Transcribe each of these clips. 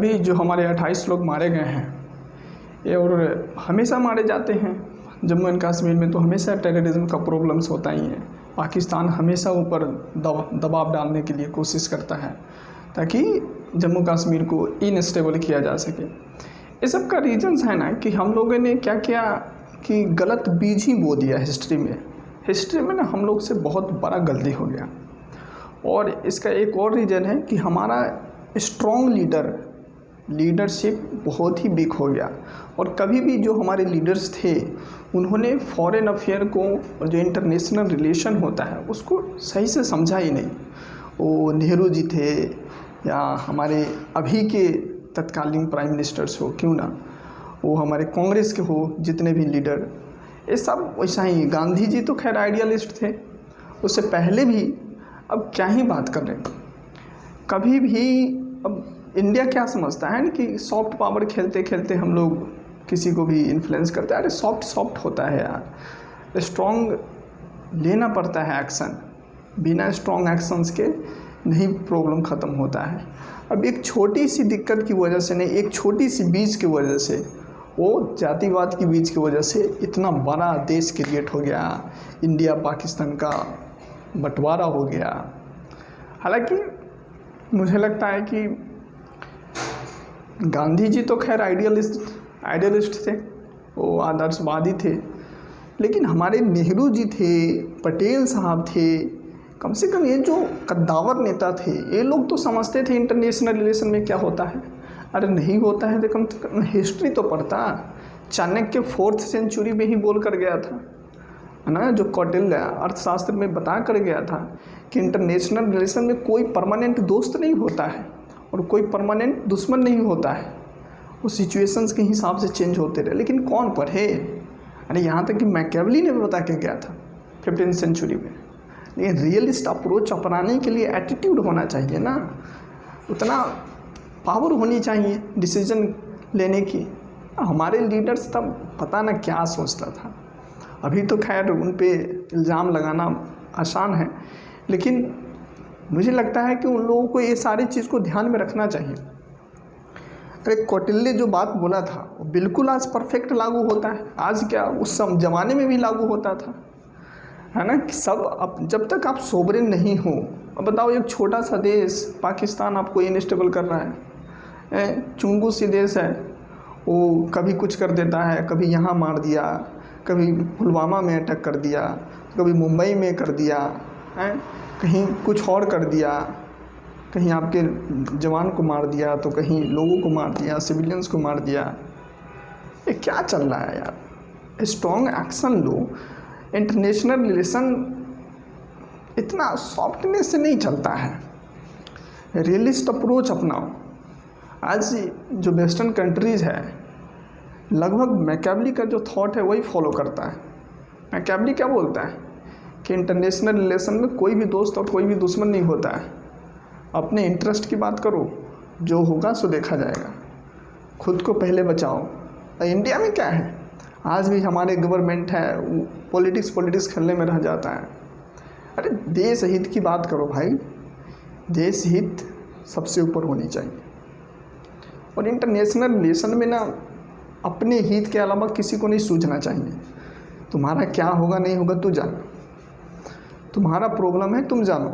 अभी जो हमारे 28 लोग मारे गए हैं ये और हमेशा मारे जाते हैं। जम्मू एंड कश्मीर में तो हमेशा टेररिज्म का प्रॉब्लम्स होता ही है। पाकिस्तान हमेशा ऊपर दबाव डालने के लिए कोशिश करता है ताकि जम्मू कश्मीर को इनस्टेबल किया जा सके। ये सब का रीजंस है ना कि हम लोगों ने क्या किया कि गलत बीज ही बो दिया हिस्ट्री में ना हम लोग से बहुत बड़ा गलती हो गया। और इसका एक और रीज़न है कि हमारा स्ट्रॉन्ग लीडरशिप बहुत ही वीक हो गया। और कभी भी जो हमारे लीडर्स थे उन्होंने फॉरेन अफेयर को और जो इंटरनेशनल रिलेशन होता है उसको सही से समझा ही नहीं। वो नेहरू जी थे या हमारे अभी के तत्कालीन प्राइम मिनिस्टर्स हो क्यों ना, वो हमारे कांग्रेस के हो जितने भी लीडर, ये सब वैसा ही। गांधी जी तो खैर आइडियलिस्ट थे, उससे पहले भी। अब क्या ही बात कर रहे हैं कभी भी। अब इंडिया क्या समझता है ना कि सॉफ्ट पावर खेलते खेलते हम लोग किसी को भी इन्फ्लुएंस करते हैं। अरे सॉफ्ट होता है यार, स्ट्रॉन्ग लेना पड़ता है एक्शन। बिना स्ट्रॉन्ग एक्शंस के नहीं प्रॉब्लम ख़त्म होता है। अब एक छोटी सी दिक्कत की वजह से नहीं, एक छोटी सी बीज की वजह से, वो जातिवाद की बीज की वजह से इतना बड़ा देश क्रिएट हो गया, इंडिया पाकिस्तान का बंटवारा हो गया। हालांकि मुझे लगता है कि गांधी जी तो खैर आइडियलिस्ट थे, वो आदर्शवादी थे, लेकिन हमारे नेहरू जी थे, पटेल साहब थे, कम से कम ये जो कद्दावर नेता थे ये लोग तो समझते थे इंटरनेशनल रिलेशन में क्या होता है। अरे नहीं होता है तो कम से कम हिस्ट्री तो पढ़ता। चाणक्य 4th सेंचुरी में ही बोल कर गया था है ना, जो कौटिल्य अर्थशास्त्र में बता कर गया था कि इंटरनेशनल रिलेशन में कोई परमानेंट दोस्त नहीं होता है और कोई परमानेंट दुश्मन नहीं होता है। वो सिचुएशंस के हिसाब से चेंज होते रहे। लेकिन कौन पढ़े? अरे यहाँ तक कि मैकियावेली ने भी बता के गया था 15th सेंचुरी में। लेकिन रियलिस्ट अप्रोच अपनाने के लिए एटीट्यूड होना चाहिए ना, उतना पावर होनी चाहिए डिसीजन लेने की। हमारे लीडर्स तब पता ना क्या सोचता था। अभी तो खैर उन पे इल्ज़ाम लगाना आसान है, लेकिन मुझे लगता है कि उन लोगों को ये सारी चीज़ को ध्यान में रखना चाहिए। अरे कौटिल्य जो बात बोला था वो बिल्कुल आज परफेक्ट लागू होता है। आज क्या, उस ज़माने में भी लागू होता था, है ना कि सब जब तक आप सोवरेन नहीं हो। अब बताओ एक छोटा सा देश पाकिस्तान आपको इनस्टेबल कर रहा है, चुंगू सी देश है, वो कभी कुछ कर देता है, कभी यहाँ मार दिया, कभी पुलवामा में अटैक कर दिया, कभी मुंबई में कर दिया है, कहीं कुछ और कर दिया, कहीं आपके जवान को मार दिया तो कहीं लोगों को मार दिया, सिविलियंस को मार दिया। ये क्या चल रहा है यार? स्ट्रॉन्ग एक्शन लो। इंटरनेशनल रिलेशन इतना सॉफ्टनेस से नहीं चलता है, रियलिस्ट अप्रोच अपनाओ। आज जो वेस्टर्न कंट्रीज़ है लगभग मैकियावेली का जो थॉट है वही फॉलो करता है। मैकियावेली क्या बोलता है कि इंटरनेशनल रिलेशन में कोई भी दोस्त और कोई भी दुश्मन नहीं होता है। अपने इंटरेस्ट की बात करो, जो होगा सो देखा जाएगा, खुद को पहले बचाओ। इंडिया में क्या है, आज भी हमारे गवर्नमेंट है पॉलिटिक्स खेलने में रह जाता है। अरे देश हित की बात करो भाई, देश हित सबसे ऊपर होनी चाहिए। और इंटरनेशनल रिलेशन में ना अपने हित के अलावा किसी को नहीं सूझना चाहिए। तुम्हारा क्या होगा नहीं होगा तू जान, तुम्हारा प्रॉब्लम है तुम जानो,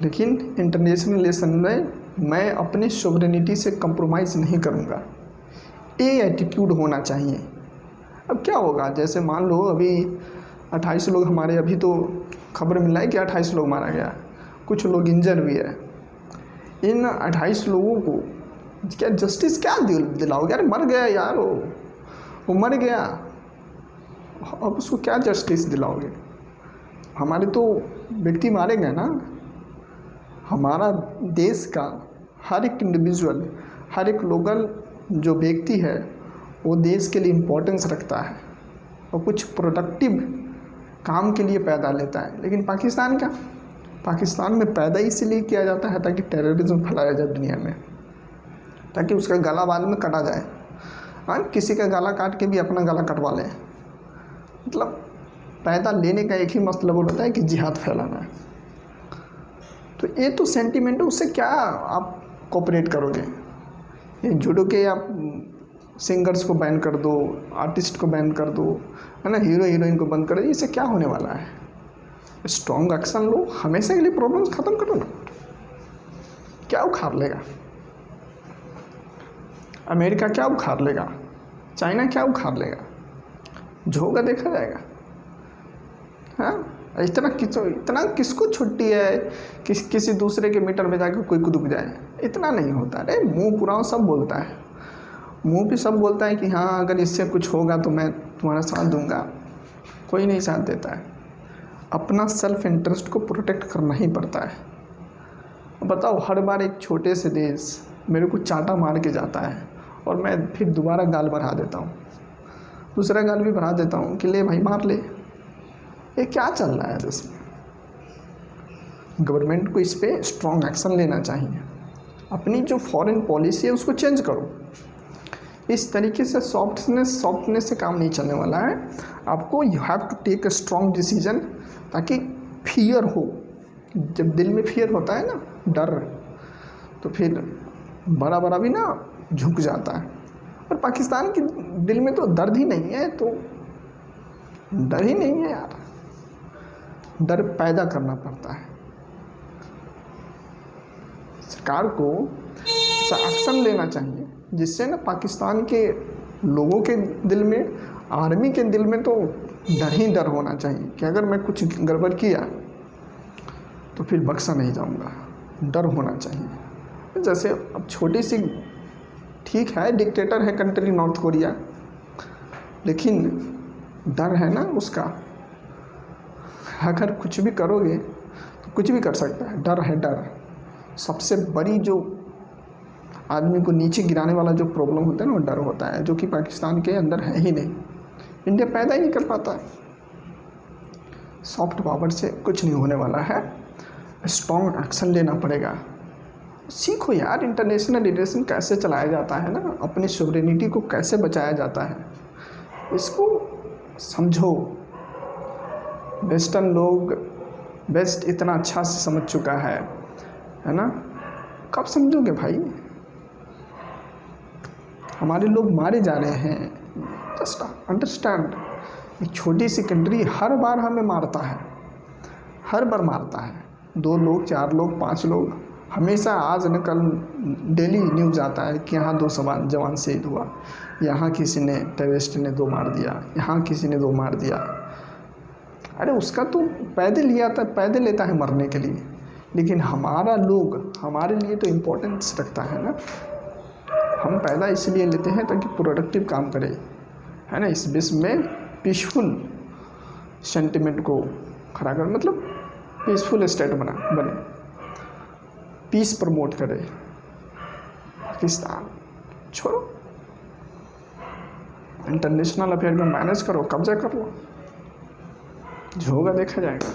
लेकिन इंटरनेशनल रिलेशन में मैं अपनी सॉवरेनिटी से कंप्रोमाइज़ नहीं करूँगा, ये एटीट्यूड होना चाहिए। अब क्या होगा, जैसे मान लो अभी 28 लोग हमारे, अभी तो खबर मिला है कि 28 लोग मारा गया, कुछ लोग इंजर भी है। इन 28 लोगों को क्या जस्टिस क्या दिलाओगे? यार मर गया यार, वो मर गया, अब उसको क्या जस्टिस दिलाओगे? हमारे तो व्यक्ति मारे गए ना। हमारा देश का हर एक इंडिविजुअल, हर एक लोकल जो व्यक्ति है वो देश के लिए इम्पोर्टेंस रखता है और कुछ प्रोडक्टिव काम के लिए पैदा लेता है। लेकिन पाकिस्तान क्या, पाकिस्तान में पैदा इसलिए किया जाता है ताकि टेररिज्म फैलाया जाए दुनिया में, ताकि उसका गला बाद में काटा जाए। हाँ, किसी का गला काट के भी अपना गला कटवा लें। मतलब पैदा लेने का एक ही मतलब होता है कि जिहाद फैलाना है। तो ये तो सेंटिमेंट है, उससे क्या आप कोऑपरेट करोगे? ये जूडो के आप सिंगर्स को बैन कर दो, आर्टिस्ट को बैन कर दो, है ना, हीरो हीरोइन को बंद कर दो, इससे क्या होने वाला है? स्ट्रॉन्ग एक्शन लो, हमेशा के लिए प्रॉब्लम्स ख़त्म करो ना। क्या उखाड़ लेगा? अमेरिका क्या उखाड़ लेगा? चाइना क्या उखाड़ लेगा? जो होगा देखा जाएगा। हाँ, इतना किसको छुट्टी है किसी दूसरे के मीटर में जाकर कोई कूद जाए? इतना नहीं होता। अरे मुंह पुराव सब बोलता है, मुंह पे सब बोलता है कि हाँ अगर इससे कुछ होगा तो मैं तुम्हारा साथ दूंगा। कोई नहीं साथ देता है। अपना सेल्फ इंटरेस्ट को प्रोटेक्ट करना ही पड़ता है। बताओ, हर बार एक छोटे से देश मेरे को चाटा मार के जाता है और मैं फिर दोबारा गाल बढ़ा देता हूँ, दूसरा गाल भी बढ़ा देता हूँ कि ले भाई मार ले। ये क्या चल रहा है देश में? गवर्नमेंट को इस पर स्ट्रॉन्ग एक्शन लेना चाहिए। अपनी जो फॉरेन पॉलिसी है उसको चेंज करो। इस तरीके से सॉफ्टनेस से काम नहीं चलने वाला है। आपको you have to take a strong decision, ताकि फियर हो। जब दिल में फियर होता है ना, डर, तो फिर बड़ा बड़ा भी ना झुक जाता है। और पाकिस्तान के दिल में तो दर्द ही नहीं है, तो डर ही नहीं है यार। डर पैदा करना पड़ता है। सरकार को ऐसा एक्शन लेना चाहिए जिससे ना पाकिस्तान के लोगों के दिल में, आर्मी के दिल में तो डर ही डर होना चाहिए कि अगर मैं कुछ गड़बड़ किया तो फिर बख्शा नहीं जाऊंगा। डर होना चाहिए। जैसे अब छोटी सी, ठीक है डिक्टेटर है कंट्री नॉर्थ कोरिया, लेकिन डर है ना उसका। अगर कुछ भी करोगे तो कुछ भी कर सकता है। डर है, डर सबसे बड़ी जो आदमी को नीचे गिराने वाला जो प्रॉब्लम होता है ना, वो डर होता है, जो कि पाकिस्तान के अंदर है ही नहीं। इंडिया पैदा ही नहीं कर पाता है। सॉफ्ट पावर से कुछ नहीं होने वाला है। स्ट्रॉन्ग एक्शन लेना पड़ेगा। सीखो यार, इंटरनेशनल रिलेशन कैसे चलाया जाता है ना, अपनी सोवरेनिटी को कैसे बचाया जाता है, इसको समझो। वेस्टर्न लोग, वेस्ट इतना अच्छा से समझ चुका है ना। कब समझोगे भाई? हमारे लोग मारे जा रहे हैं। Just understand. एक छोटी सी कंट्री हर बार हमें मारता है, हर बार मारता है। 2 लोग, 4 लोग, 5 लोग, हमेशा आज न कल डेली न्यूज़ आता है कि यहाँ 2 जवान शहीद हुआ, यहाँ किसी ने टेररिस्ट ने 2 मार दिया, यहाँ किसी ने 2 मार दिया। अरे उसका तो पैदल लेता है मरने के लिए, लेकिन हमारा लोग हमारे लिए तो इम्पोर्टेंस रखता है ना। हम पैदा इसलिए लेते हैं ताकि प्रोडक्टिव काम करे, है ना। इस विश्व में पीसफुल सेंटिमेंट को खड़ा कर, मतलब पीसफुल स्टेट बने, पीस प्रमोट करे। पाकिस्तान छोड़ो, इंटरनेशनल अफेयर में मैनेज करो, कब्जा कर लो, जो होगा देखा जाएगा।